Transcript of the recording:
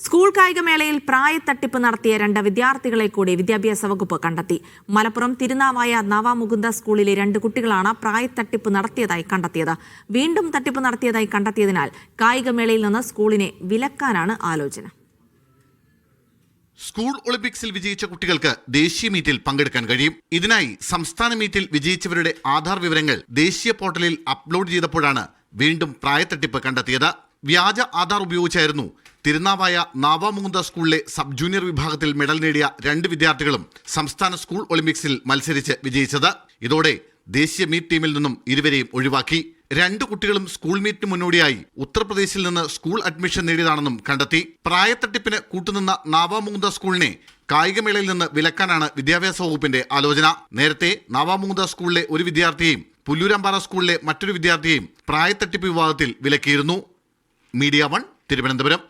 School കായികമേളയിൽ പ്രായത്തട്ടിപ്പ് നടത്തിയ 2 വിദ്യാർത്ഥികളെ കൂടി വിദ്യാഭ്യാസ വകുപ്പ് കണ്ടെത്തി. മലപ്പുറം തിരുനാവായ നവമുകുന്ദ സ്കൂളിലെ 2 കുട്ടികളാണ് പ്രായത്തട്ടിപ്പ് നടത്തിയതായി കണ്ടെത്തിയത്. വീണ്ടും തട്ടിപ്പ് നടത്തിയതായി കണ്ടെത്തിയതിനാൽ കായികമേളയിൽ നിന്ന് സ്കൂളിനെ വിലക്കാനാണ് ആലോചന. സ്കൂൾ ഒളിമ്പിക്സിൽ വിജയിച്ച കുട്ടികൾക്ക് ദേശീയ മീറ്റിൽ പങ്കെടുക്കാൻ കഴിയും. ഇതിനായി സംസ്ഥാന മീറ്റിൽ വിജയിച്ചവരുടെ ആധാർ വിവരങ്ങൾ ദേശീയ പോർട്ടലിൽ അപ്ലോഡ് ചെയ്തപ്പോഴാണ് വീണ്ടും പ്രായത്തട്ടിപ്പ് കണ്ടെത്തിയത്. വ്യാജ ആധാർ ഉപയോഗിച്ചായിരുന്നു തിരുനാവായ നവമുകുന്ദ സ്കൂളിലെ സബ് ജൂനിയർ വിഭാഗത്തിൽ മെഡൽ നേടിയ 2 വിദ്യാർത്ഥികളും സംസ്ഥാന സ്കൂൾ ഒളിമ്പിക്സിൽ മത്സരിച്ച് വിജയിച്ചത്. ഇതോടെ ദേശീയ മീറ്റ് ടീമിൽ നിന്നും ഇരുവരെയും ഒഴിവാക്കി. 2 കുട്ടികളും സ്കൂൾ മീറ്റിന് മുന്നോടിയായി ഉത്തർപ്രദേശിൽ നിന്ന് സ്കൂൾ അഡ്മിഷൻ നേടിയതാണെന്നും കണ്ടെത്തി. പ്രായത്തട്ടിപ്പിന് കൂട്ടുനിന്ന നവമുകുന്ദ സ്കൂളിനെ കായികമേളയിൽ നിന്ന് വിലക്കാനാണ് വിദ്യാഭ്യാസ വകുപ്പിന്റെ ആലോചന. നേരത്തെ നവമുകുന്ദ സ്കൂളിലെ ഒരു വിദ്യാർത്ഥിയെയും പുല്ലൂരാമ്പാറ സ്കൂളിലെ മറ്റൊരു വിദ്യാർത്ഥിയെയും പ്രായത്തട്ടിപ്പ് വിവാദത്തിൽ വിലക്കിയിരുന്നു. മീഡിയ 1 തിരുവനന്തപുരം.